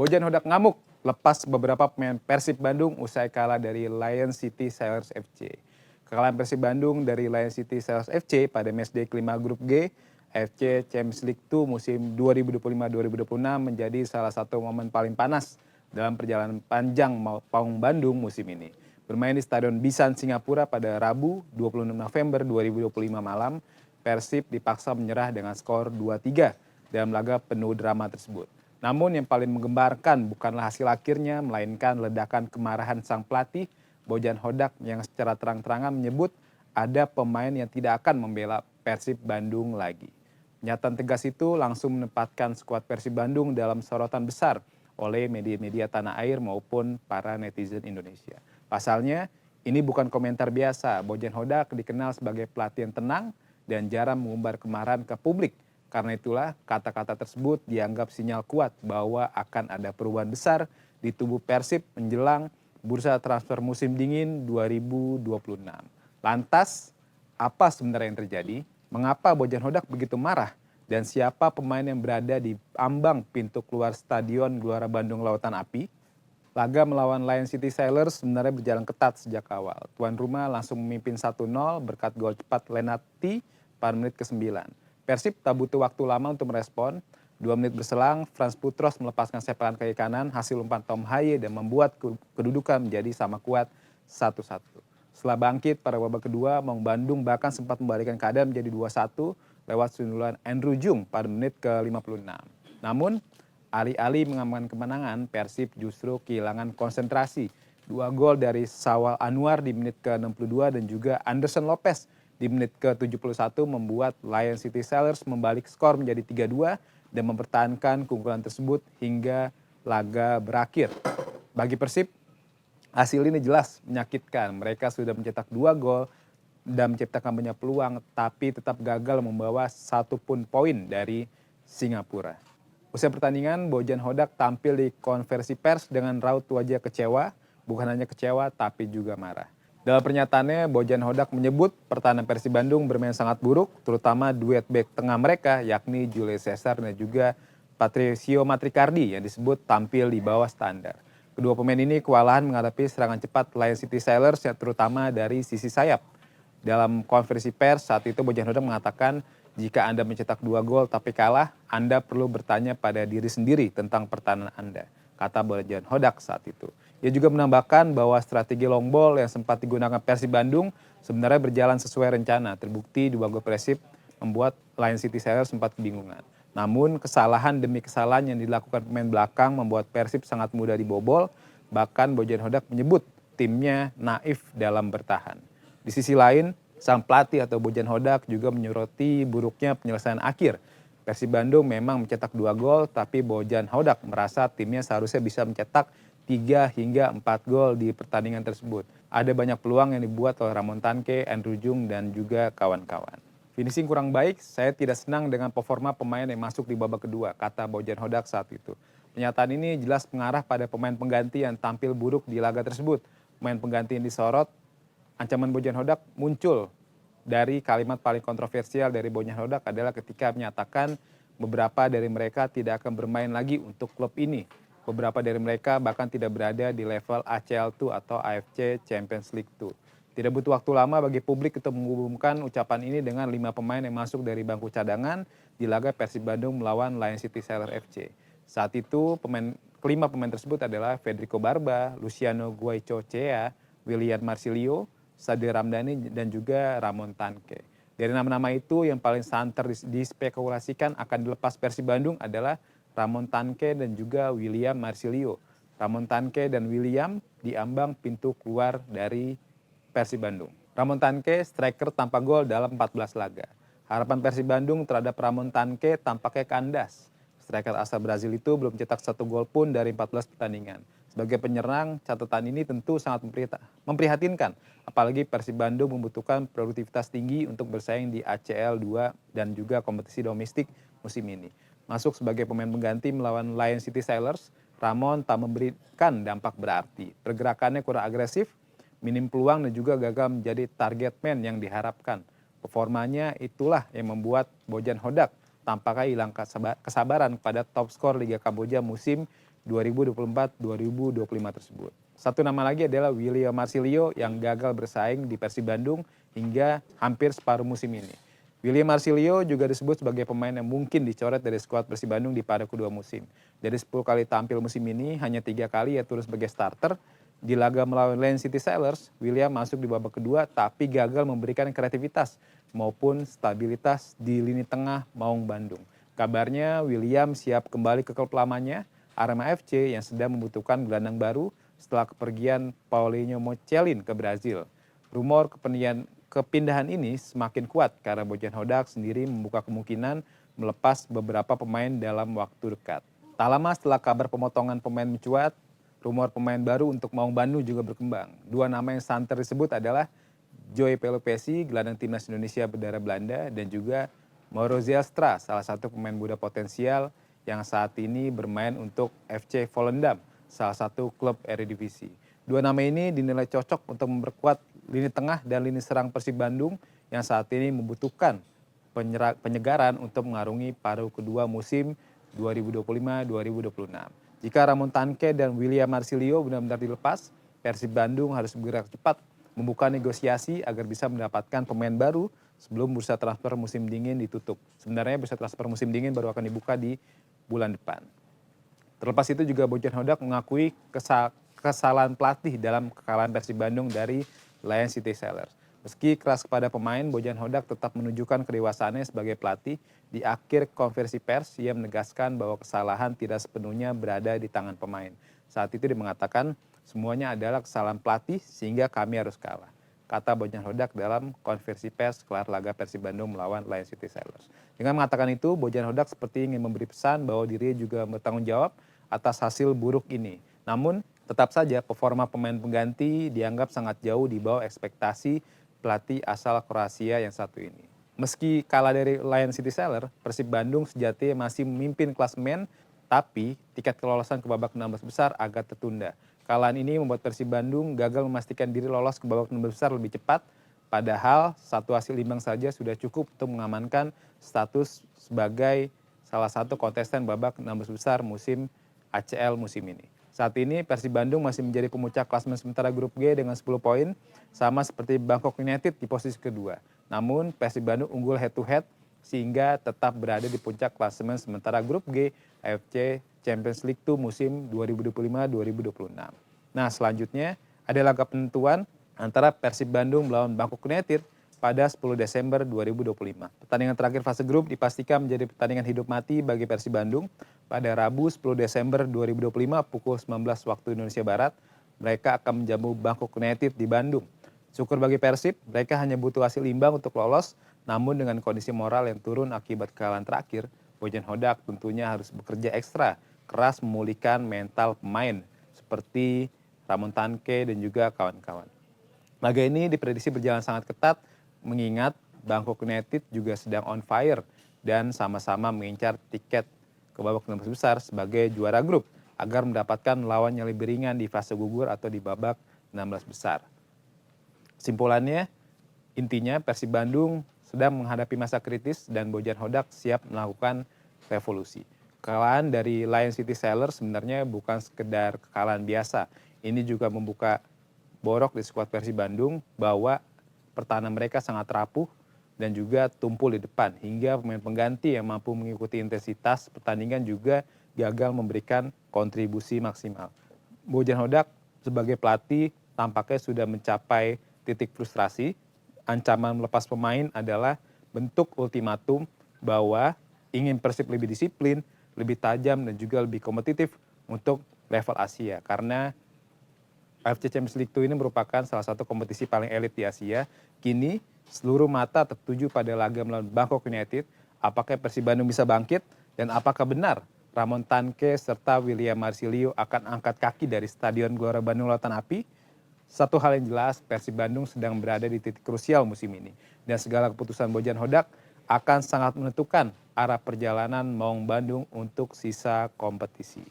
Bojan Hodak ngamuk lepas beberapa pemain Persib Bandung usai kalah dari Lion City Sailors FC. Kekalahan Persib Bandung dari Lion City Sailors FC pada matchday kelima grup G AFC Champions League 2 musim 2025-2026 menjadi salah satu momen paling panas dalam perjalanan panjang Maung Bandung musim ini. Bermain di Stadion Bisan Singapura pada Rabu 26 November 2025 malam, Persib dipaksa menyerah dengan skor 2-3 dalam laga penuh drama tersebut. Namun yang paling menggembarkan bukanlah hasil akhirnya, melainkan ledakan kemarahan sang pelatih Bojan Hodak yang secara terang-terangan menyebut ada pemain yang tidak akan membela Persib Bandung lagi. Pernyataan tegas itu langsung menempatkan skuad Persib Bandung dalam sorotan besar oleh media-media tanah air maupun para netizen Indonesia. Pasalnya, ini bukan komentar biasa. Bojan Hodak dikenal sebagai pelatih yang tenang dan jarang mengumbar kemarahan ke publik. Karena itulah kata-kata tersebut dianggap sinyal kuat bahwa akan ada perubahan besar di tubuh Persib menjelang bursa transfer musim dingin 2026. Lantas, apa sebenarnya yang terjadi? Mengapa Bojan Hodak begitu marah? Dan siapa pemain yang berada di ambang pintu keluar Stadion Gelora Bandung Lautan Api? Laga melawan Lion City Sailors sebenarnya berjalan ketat sejak awal. Tuan rumah langsung memimpin 1-0 berkat gol cepat Lenati pada menit ke-9. Persib tak butuh waktu lama untuk merespon. 2 menit berselang, Frans Putros melepaskan sepakan kaki kanan hasil umpan Tom Haye dan membuat kedudukan menjadi sama kuat 1-1. Setelah bangkit pada babak kedua, Maung Bandung bahkan sempat membalikkan keadaan menjadi 2-1 lewat sundulan Andrew Jung pada menit ke-56. Namun, alih-alih mengamankan kemenangan, Persib justru kehilangan konsentrasi. 2 gol dari Sawal Anwar di menit ke-62 dan juga Anderson Lopez di menit ke-71 membuat Lion City Sailors membalik skor menjadi 3-2 dan mempertahankan keunggulan tersebut hingga laga berakhir. Bagi Persib, hasil ini jelas menyakitkan. Mereka sudah mencetak 2 gol dan menciptakan banyak peluang, tapi tetap gagal membawa 1 pun poin dari Singapura. Usai pertandingan, Bojan Hodak tampil di konversi pers dengan raut wajah kecewa, bukan hanya kecewa tapi juga marah. Dalam pernyataannya, Bojan Hodak menyebut pertahanan Persib Bandung bermain sangat buruk, terutama duet bek tengah mereka yakni Julius Caesar dan juga Patricio Matricardi yang disebut tampil di bawah standar. Kedua pemain ini kewalahan menghadapi serangan cepat Lion City Sailors yang terutama dari sisi sayap. Dalam konferensi pers saat itu Bojan Hodak mengatakan, jika Anda mencetak 2 gol tapi kalah, Anda perlu bertanya pada diri sendiri tentang pertahanan Anda, kata Bojan Hodak saat itu. Ia juga menambahkan bahwa strategi long ball yang sempat digunakan Persib Bandung sebenarnya berjalan sesuai rencana. Terbukti 2 gol Persib membuat Lion City Sailors sempat kebingungan. Namun kesalahan demi kesalahan yang dilakukan pemain belakang membuat Persib sangat mudah dibobol. Bahkan Bojan Hodak menyebut timnya naif dalam bertahan. Di sisi lain, sang pelatih atau Bojan Hodak juga menyoroti buruknya penyelesaian akhir. Persib Bandung memang mencetak 2 gol, tapi Bojan Hodak merasa timnya seharusnya bisa mencetak 3 hingga 4 gol di pertandingan tersebut. Ada banyak peluang yang dibuat oleh Ramon Tanke, Andrew Jung, dan juga kawan-kawan. Finishing kurang baik, saya tidak senang dengan performa pemain yang masuk di babak kedua, kata Bojan Hodak saat itu. Pernyataan ini jelas mengarah pada pemain pengganti yang tampil buruk di laga tersebut. Pemain pengganti yang disorot, ancaman Bojan Hodak muncul dari kalimat paling kontroversial dari Bojan Hodak adalah ketika menyatakan beberapa dari mereka tidak akan bermain lagi untuk klub ini. Beberapa dari mereka bahkan tidak berada di level ACL2 atau AFC Champions League 2. Tidak butuh waktu lama bagi publik untuk mengumumkan ucapan ini dengan 5 pemain yang masuk dari bangku cadangan di laga Persib Bandung melawan Lion City Sailors FC. Saat itu kelima pemain tersebut adalah Federico Barba, Luciano Guaicochea, William Marsilio, Sadir Ramdhani, dan juga Ramon Tanke. Dari nama-nama itu yang paling santer dispekulasikan akan dilepas Persib Bandung adalah Ramon Tanke dan juga William Marsilio. Ramon Tanke dan William diambang pintu keluar dari Persib Bandung. Ramon Tanke striker tanpa gol dalam 14 laga. Harapan Persib Bandung terhadap Ramon Tanke tampaknya kandas. Striker asal Brazil itu belum cetak 1 gol pun dari 14 pertandingan. Sebagai penyerang, catatan ini tentu sangat memprihatinkan. Apalagi Persib Bandung membutuhkan produktivitas tinggi untuk bersaing di ACL 2 dan juga kompetisi domestik musim ini. Masuk sebagai pemain pengganti melawan Lion City Sailors, Ramon tak memberikan dampak berarti. Pergerakannya kurang agresif, minim peluang dan juga gagal menjadi target man yang diharapkan. Performanya itulah yang membuat Bojan Hodak tampaknya hilang kesabaran kepada top skor Liga Kamboja musim 2024-2025 tersebut. Satu nama lagi adalah William Marsilio yang gagal bersaing di Persib Bandung hingga hampir separuh musim ini. William Marsilio juga disebut sebagai pemain yang mungkin dicoret dari skuad Persib Bandung di pada kedua musim. Dari 10 kali tampil musim ini, hanya 3 kali ia turun sebagai starter. Di laga melawan Lion City Sailors, William masuk di babak kedua tapi gagal memberikan kreativitas maupun stabilitas di lini tengah Maung Bandung. Kabarnya William siap kembali ke klub lamanya, Arema FC yang sedang membutuhkan gelandang baru setelah kepergian Paulinho Mocelin ke Brazil. Rumor kepindahan ini semakin kuat karena Bojan Hodak sendiri membuka kemungkinan melepas beberapa pemain dalam waktu dekat. Tak lama setelah kabar pemotongan pemain mencuat, rumor pemain baru untuk Maung Bandung juga berkembang. Dua nama yang santer disebut adalah Joey Pelopesi, gelandang timnas Indonesia berdarah Belanda, dan juga Mauro Zelstra, salah satu pemain muda potensial yang saat ini bermain untuk FC Volendam, salah satu klub Eredivisie. Dua nama ini dinilai cocok untuk memperkuat lini tengah dan lini serang Persib Bandung yang saat ini membutuhkan penyegaran untuk mengarungi paruh kedua musim 2025-2026. Jika Ramon Tanke dan William Marsilio benar-benar dilepas, Persib Bandung harus bergerak cepat membuka negosiasi agar bisa mendapatkan pemain baru sebelum bursa transfer musim dingin ditutup. Sebenarnya bursa transfer musim dingin baru akan dibuka di bulan depan. Terlepas itu juga Bojan Hodak mengakui kesalahan pelatih dalam kekalahan Persib Bandung dari Lion City Sailors. Meski keras kepada pemain, Bojan Hodak tetap menunjukkan kedewasaannya sebagai pelatih. Di akhir konversi pers, ia menegaskan bahwa kesalahan tidak sepenuhnya berada di tangan pemain. Saat itu dia mengatakan, semuanya adalah kesalahan pelatih sehingga kami harus kalah, kata Bojan Hodak dalam konversi pers kelar laga Persib Bandung melawan Lion City Sailors. Dengan mengatakan itu, Bojan Hodak seperti ingin memberi pesan bahwa dirinya juga bertanggung jawab atas hasil buruk ini. Namun, tetap saja performa pemain pengganti dianggap sangat jauh di bawah ekspektasi pelatih asal Kroasia yang satu ini. Meski kalah dari Lion City Sailors, Persib Bandung sejatinya masih memimpin klasemen, tapi tiket kelolosan ke babak 16 besar agak tertunda. Kekalahan ini membuat Persib Bandung gagal memastikan diri lolos ke babak 16 besar lebih cepat, padahal satu hasil imbang saja sudah cukup untuk mengamankan status sebagai salah satu kontestan babak 16 besar musim ACL musim ini. Saat ini Persib Bandung masih menjadi pemuncak klasemen sementara grup G dengan 10 poin, sama seperti Bangkok United di posisi kedua. Namun Persib Bandung unggul head to head sehingga tetap berada di puncak klasemen sementara grup G AFC Champions League 2 musim 2025-2026. Nah, selanjutnya ada laga penentuan antara Persib Bandung melawan Bangkok United pada 10 Desember 2025. Pertandingan terakhir fase grup dipastikan menjadi pertandingan hidup mati bagi Persib Bandung. Pada Rabu 10 Desember 2025 pukul 19 waktu Indonesia Barat, mereka akan menjamu Bangkok United di Bandung. Syukur bagi Persib, mereka hanya butuh hasil imbang untuk lolos, namun dengan kondisi moral yang turun akibat kekalahan terakhir, Bojan Hodak tentunya harus bekerja ekstra, keras memulihkan mental pemain, seperti Ramon Tanke dan juga kawan-kawan. Laga ini diprediksi berjalan sangat ketat, mengingat Bangkok United juga sedang on fire dan sama-sama mengincar tiket ke babak 16 besar sebagai juara grup agar mendapatkan lawan yang lebih ringan di fase gugur atau di babak 16 besar. Kesimpulannya, intinya Persib Bandung sedang menghadapi masa kritis dan Bojan Hodak siap melakukan revolusi. Kekalahan dari Lion City Sailors sebenarnya bukan sekedar kekalahan biasa. Ini juga membuka borok di skuad Persib Bandung bahwa pertahanan mereka sangat rapuh dan juga tumpul di depan hingga pemain pengganti yang mampu mengikuti intensitas pertandingan juga gagal memberikan kontribusi maksimal. Bojan Hodak sebagai pelatih tampaknya sudah mencapai titik frustrasi. Ancaman melepas pemain adalah bentuk ultimatum bahwa ingin Persib lebih disiplin, lebih tajam dan juga lebih kompetitif untuk level Asia. Karena AFC Champions League 2 ini merupakan salah satu kompetisi paling elit di Asia. Kini seluruh mata tertuju pada laga melawan Bangkok United. Apakah Persib Bandung bisa bangkit dan apakah benar Ramon Tanke serta William Marsilio akan angkat kaki dari Stadion Gelora Bandung Lautan Api? Satu hal yang jelas, Persib Bandung sedang berada di titik krusial musim ini. Dan segala keputusan Bojan Hodak akan sangat menentukan arah perjalanan Maung Bandung untuk sisa kompetisi.